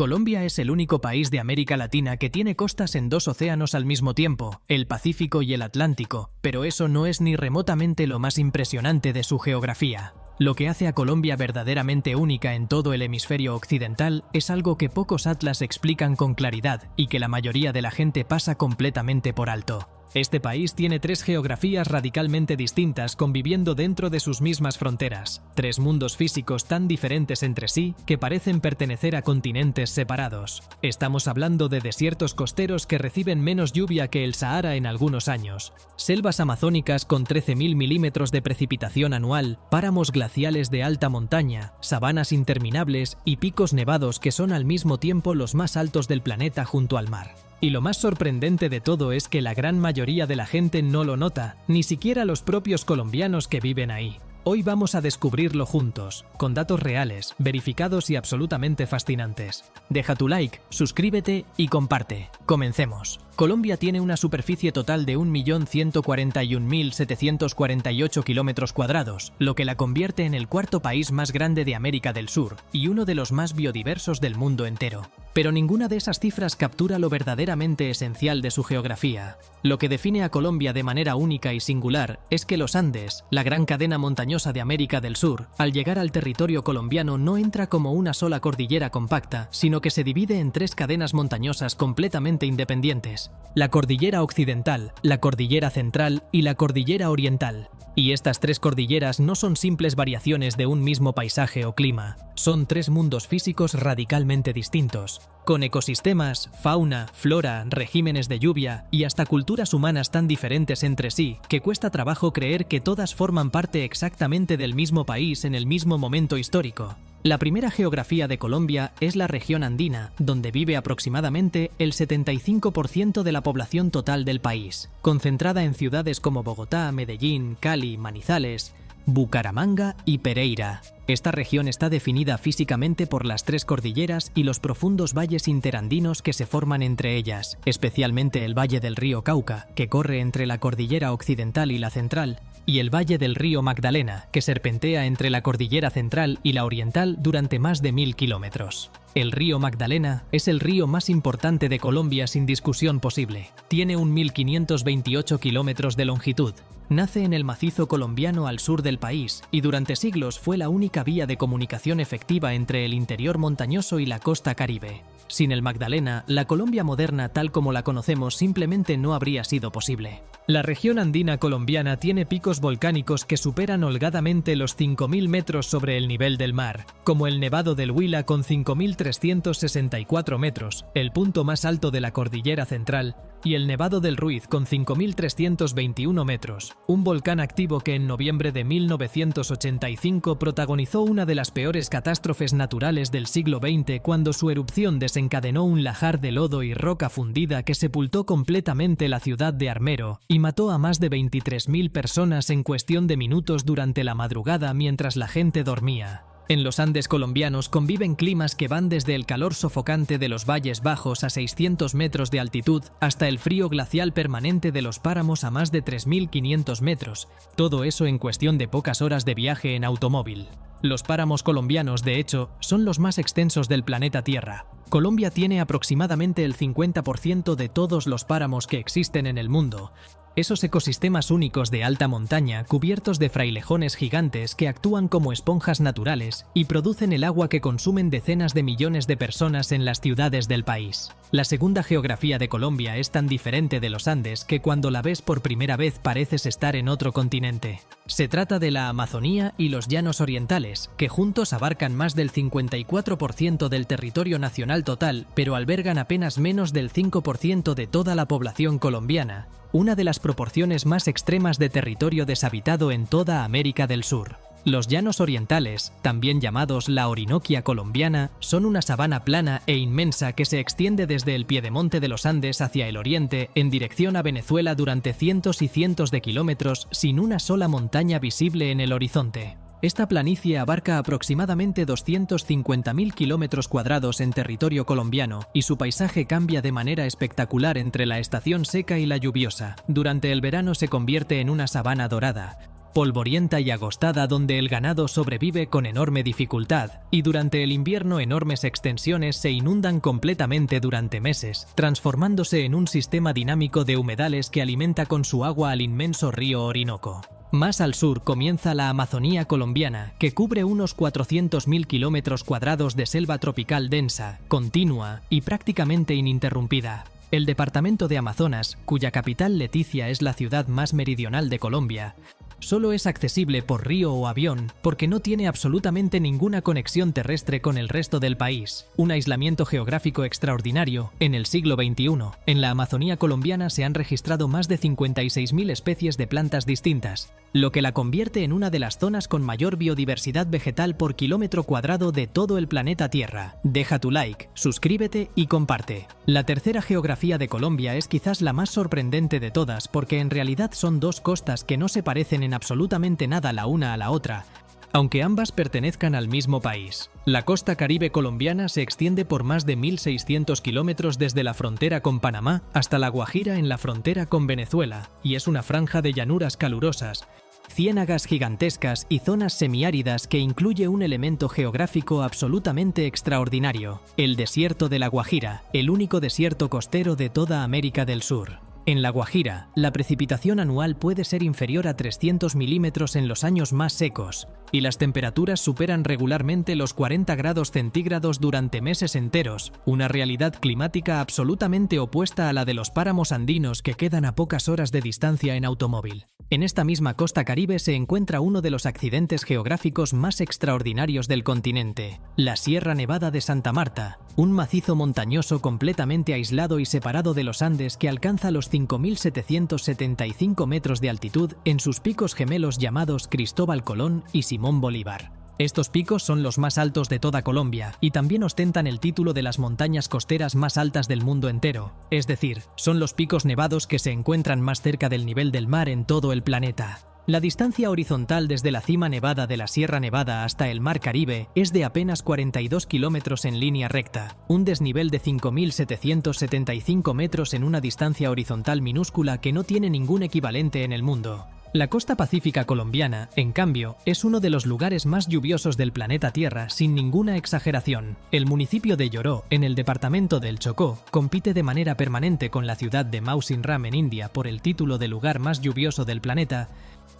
Colombia es el único país de América Latina que tiene costas en dos océanos al mismo tiempo, el Pacífico y el Atlántico, pero eso no es ni remotamente lo más impresionante de su geografía. Lo que hace a Colombia verdaderamente única en todo el hemisferio occidental es algo que pocos atlas explican con claridad y que la mayoría de la gente pasa completamente por alto. Este país tiene tres geografías radicalmente distintas conviviendo dentro de sus mismas fronteras, tres mundos físicos tan diferentes entre sí que parecen pertenecer a continentes separados. Estamos hablando de desiertos costeros que reciben menos lluvia que el Sahara en algunos años, selvas amazónicas con 13.000 milímetros de precipitación anual, páramos glaciales de alta montaña, sabanas interminables y picos nevados que son al mismo tiempo los más altos del planeta junto al mar. Y lo más sorprendente de todo es que la gran mayoría de la gente no lo nota, ni siquiera los propios colombianos que viven ahí. Hoy vamos a descubrirlo juntos, con datos reales, verificados y absolutamente fascinantes. Deja tu like, suscríbete y comparte. Comencemos. Colombia tiene una superficie total de 1.141.748 km², lo que la convierte en el cuarto país más grande de América del Sur y uno de los más biodiversos del mundo entero. Pero ninguna de esas cifras captura lo verdaderamente esencial de su geografía. Lo que define a Colombia de manera única y singular es que los Andes, la gran cadena montañosa de América del Sur, al llegar al territorio colombiano no entra como una sola cordillera compacta, sino que se divide en tres cadenas montañosas completamente independientes: la cordillera occidental, la cordillera central y la cordillera oriental. Y estas tres cordilleras no son simples variaciones de un mismo paisaje o clima, son tres mundos físicos radicalmente distintos, con ecosistemas, fauna, flora, regímenes de lluvia y hasta culturas humanas tan diferentes entre sí que cuesta trabajo creer que todas forman parte exactamente del mismo país en el mismo momento histórico. La primera geografía de Colombia es la región andina, donde vive aproximadamente el 75% de la población total del país, concentrada en ciudades como Bogotá, Medellín, Cali, Manizales, Bucaramanga y Pereira. Esta región está definida físicamente por las tres cordilleras y los profundos valles interandinos que se forman entre ellas, especialmente el valle del río Cauca, que corre entre la cordillera occidental y la central, y el valle del río Magdalena, que serpentea entre la cordillera central y la oriental durante más de 1000 kilómetros. El río Magdalena es el río más importante de Colombia sin discusión posible. Tiene 1528 kilómetros de longitud. Nace en el macizo colombiano al sur del país y durante siglos fue la única vía de comunicación efectiva entre el interior montañoso y la costa caribe. Sin el Magdalena, la Colombia moderna tal como la conocemos simplemente no habría sido posible. La región andina colombiana tiene picos volcánicos que superan holgadamente los 5.000 metros sobre el nivel del mar, como el Nevado del Huila con 5.364 metros, el punto más alto de la cordillera central, y el Nevado del Ruiz con 5.321 metros, un volcán activo que en noviembre de 1985 protagonizó una de las peores catástrofes naturales del siglo XX cuando su erupción desencadenó un lahar de lodo y roca fundida que sepultó completamente la ciudad de Armero y mató a más de 23.000 personas en cuestión de minutos durante la madrugada mientras la gente dormía. En los Andes colombianos conviven climas que van desde el calor sofocante de los valles bajos a 600 metros de altitud hasta el frío glacial permanente de los páramos a más de 3.500 metros, todo eso en cuestión de pocas horas de viaje en automóvil. Los páramos colombianos, de hecho, son los más extensos del planeta Tierra. Colombia tiene aproximadamente el 50% de todos los páramos que existen en el mundo. Esos ecosistemas únicos de alta montaña cubiertos de frailejones gigantes que actúan como esponjas naturales y producen el agua que consumen decenas de millones de personas en las ciudades del país. La segunda geografía de Colombia es tan diferente de los Andes que cuando la ves por primera vez pareces estar en otro continente. Se trata de la Amazonía y los Llanos Orientales, que juntos abarcan más del 54% del territorio nacional total, pero albergan apenas menos del 5% de toda la población colombiana, una de las proporciones más extremas de territorio deshabitado en toda América del Sur. Los Llanos Orientales, también llamados la Orinoquia colombiana, son una sabana plana e inmensa que se extiende desde el piedemonte de los Andes hacia el oriente en dirección a Venezuela durante cientos y cientos de kilómetros sin una sola montaña visible en el horizonte. Esta planicie abarca aproximadamente 250.000 kilómetros cuadrados en territorio colombiano y su paisaje cambia de manera espectacular entre la estación seca y la lluviosa. Durante el verano se convierte en una sabana dorada. polvorienta y agostada donde el ganado sobrevive con enorme dificultad, y durante el invierno enormes extensiones se inundan completamente durante meses, transformándose en un sistema dinámico de humedales que alimenta con su agua al inmenso río Orinoco. Más al sur comienza la Amazonía colombiana, que cubre unos 400.000 kilómetros cuadrados de selva tropical densa, continua y prácticamente ininterrumpida. El departamento de Amazonas, cuya capital Leticia es la ciudad más meridional de Colombia, solo es accesible por río o avión porque no tiene absolutamente ninguna conexión terrestre con el resto del país. Un aislamiento geográfico extraordinario en el siglo XXI. En la Amazonía colombiana se han registrado más de 56.000 especies de plantas distintas, lo que la convierte en una de las zonas con mayor biodiversidad vegetal por kilómetro cuadrado de todo el planeta Tierra. Deja tu like, suscríbete y comparte. La tercera geografía de Colombia es quizás la más sorprendente de todas porque en realidad son dos costas que no se parecen en absolutamente nada la una a la otra, aunque ambas pertenezcan al mismo país. La costa caribe colombiana se extiende por más de 1.600 kilómetros desde la frontera con Panamá hasta La Guajira en la frontera con Venezuela, y es una franja de llanuras calurosas, ciénagas gigantescas y zonas semiáridas que incluye un elemento geográfico absolutamente extraordinario: el desierto de La Guajira, el único desierto costero de toda América del Sur. En La Guajira, la precipitación anual puede ser inferior a 300 milímetros en los años más secos, y las temperaturas superan regularmente los 40 grados centígrados durante meses enteros, una realidad climática absolutamente opuesta a la de los páramos andinos que quedan a pocas horas de distancia en automóvil. En esta misma costa caribe se encuentra uno de los accidentes geográficos más extraordinarios del continente, la Sierra Nevada de Santa Marta, un macizo montañoso completamente aislado y separado de los Andes que alcanza los 5.775 metros de altitud en sus picos gemelos llamados Cristóbal Colón y Simón Bolívar. Estos picos son los más altos de toda Colombia y también ostentan el título de las montañas costeras más altas del mundo entero, es decir, son los picos nevados que se encuentran más cerca del nivel del mar en todo el planeta. La distancia horizontal desde la cima nevada de la Sierra Nevada hasta el Mar Caribe es de apenas 42 kilómetros en línea recta, un desnivel de 5.775 metros en una distancia horizontal minúscula que no tiene ningún equivalente en el mundo. La costa pacífica colombiana, en cambio, es uno de los lugares más lluviosos del planeta Tierra sin ninguna exageración. El municipio de Lloró, en el departamento del Chocó, compite de manera permanente con la ciudad de Mausinram en India por el título de lugar más lluvioso del planeta,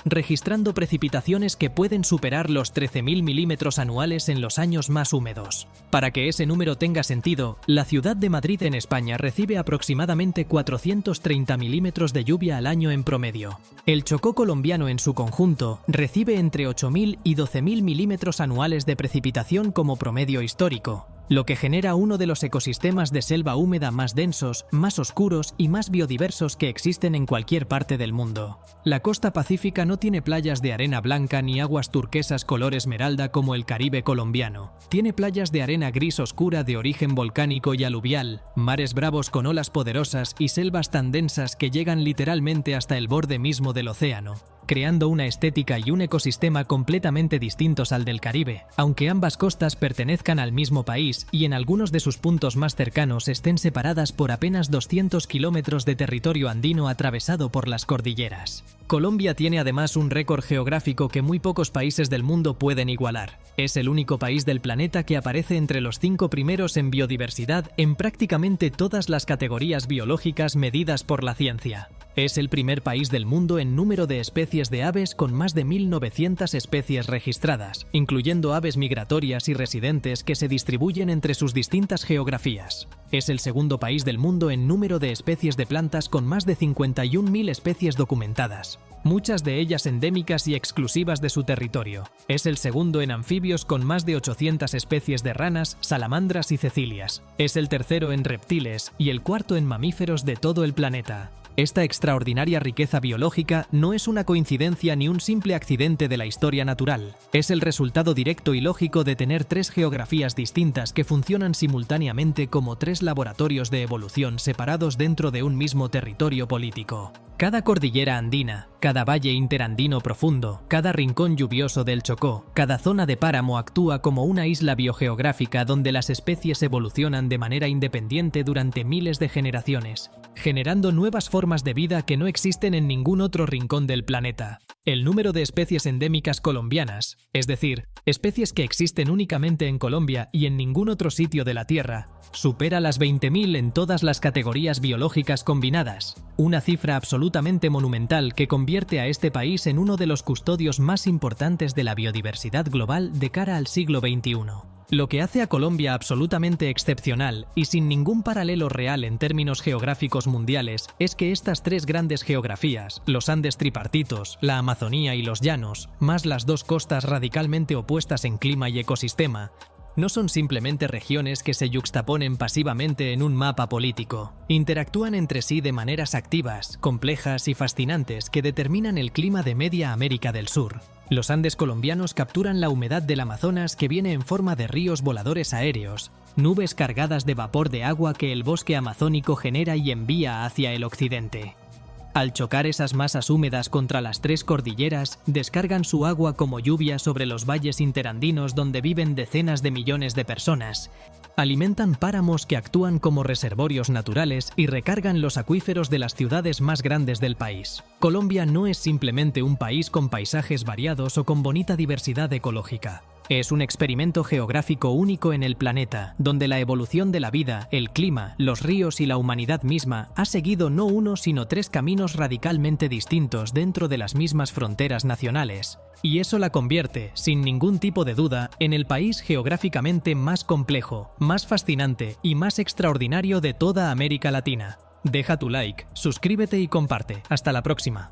registrando precipitaciones que pueden superar los 13.000 milímetros anuales en los años más húmedos. Para que ese número tenga sentido, la ciudad de Madrid en España recibe aproximadamente 430 milímetros de lluvia al año en promedio. El Chocó colombiano en su conjunto recibe entre 8.000 y 12.000 milímetros anuales de precipitación como promedio histórico, lo que genera uno de los ecosistemas de selva húmeda más densos, más oscuros y más biodiversos que existen en cualquier parte del mundo. La costa pacífica no tiene playas de arena blanca ni aguas turquesas color esmeralda como el Caribe colombiano. Tiene playas de arena gris oscura de origen volcánico y aluvial, mares bravos con olas poderosas y selvas tan densas que llegan literalmente hasta el borde mismo del océano, creando una estética y un ecosistema completamente distintos al del Caribe, aunque ambas costas pertenezcan al mismo país y en algunos de sus puntos más cercanos estén separadas por apenas 200 kilómetros de territorio andino atravesado por las cordilleras. Colombia tiene además un récord geográfico que muy pocos países del mundo pueden igualar. Es el único país del planeta que aparece entre los 5 primeros en biodiversidad en prácticamente todas las categorías biológicas medidas por la ciencia. Es el primer país del mundo en número de especies de aves con más de 1.900 especies registradas, incluyendo aves migratorias y residentes que se distribuyen entre sus distintas geografías. Es el segundo país del mundo en número de especies de plantas con más de 51.000 especies documentadas, muchas de ellas endémicas y exclusivas de su territorio. Es el segundo en anfibios con más de 800 especies de ranas, salamandras y cecilias. Es el tercero en reptiles y el cuarto en mamíferos de todo el planeta. Esta extraordinaria riqueza biológica no es una coincidencia ni un simple accidente de la historia natural. Es el resultado directo y lógico de tener 3 geografías distintas que funcionan simultáneamente como 3 laboratorios de evolución separados dentro de un mismo territorio político. Cada cordillera andina, cada valle interandino profundo, cada rincón lluvioso del Chocó, cada zona de páramo actúa como una isla biogeográfica donde las especies evolucionan de manera independiente durante miles de generaciones, generando nuevas formas de vida que no existen en ningún otro rincón del planeta. El número de especies endémicas colombianas, es decir, especies que existen únicamente en Colombia y en ningún otro sitio de la Tierra, supera las 20.000 en todas las categorías biológicas combinadas, una cifra absolutamente monumental que convierte a este país en uno de los custodios más importantes de la biodiversidad global de cara al siglo XXI. Lo que hace a Colombia absolutamente excepcional y sin ningún paralelo real en términos geográficos mundiales es que estas tres grandes geografías, los Andes tripartitos, la Amazonía y los llanos, más las dos costas radicalmente opuestas en clima y ecosistema, no son simplemente regiones que se yuxtaponen pasivamente en un mapa político. Interactúan entre sí de maneras activas, complejas y fascinantes que determinan el clima de media América del Sur. Los Andes colombianos capturan la humedad del Amazonas que viene en forma de ríos voladores aéreos, nubes cargadas de vapor de agua que el bosque amazónico genera y envía hacia el occidente. Al chocar esas masas húmedas contra las tres cordilleras, descargan su agua como lluvia sobre los valles interandinos donde viven decenas de millones de personas. Alimentan páramos que actúan como reservorios naturales y recargan los acuíferos de las ciudades más grandes del país. Colombia no es simplemente un país con paisajes variados o con bonita diversidad ecológica. Es un experimento geográfico único en el planeta, donde la evolución de la vida, el clima, los ríos y la humanidad misma ha seguido no uno sino tres caminos radicalmente distintos dentro de las mismas fronteras nacionales. Y eso la convierte, sin ningún tipo de duda, en el país geográficamente más complejo, más fascinante y más extraordinario de toda América Latina. Deja tu like, suscríbete y comparte. Hasta la próxima.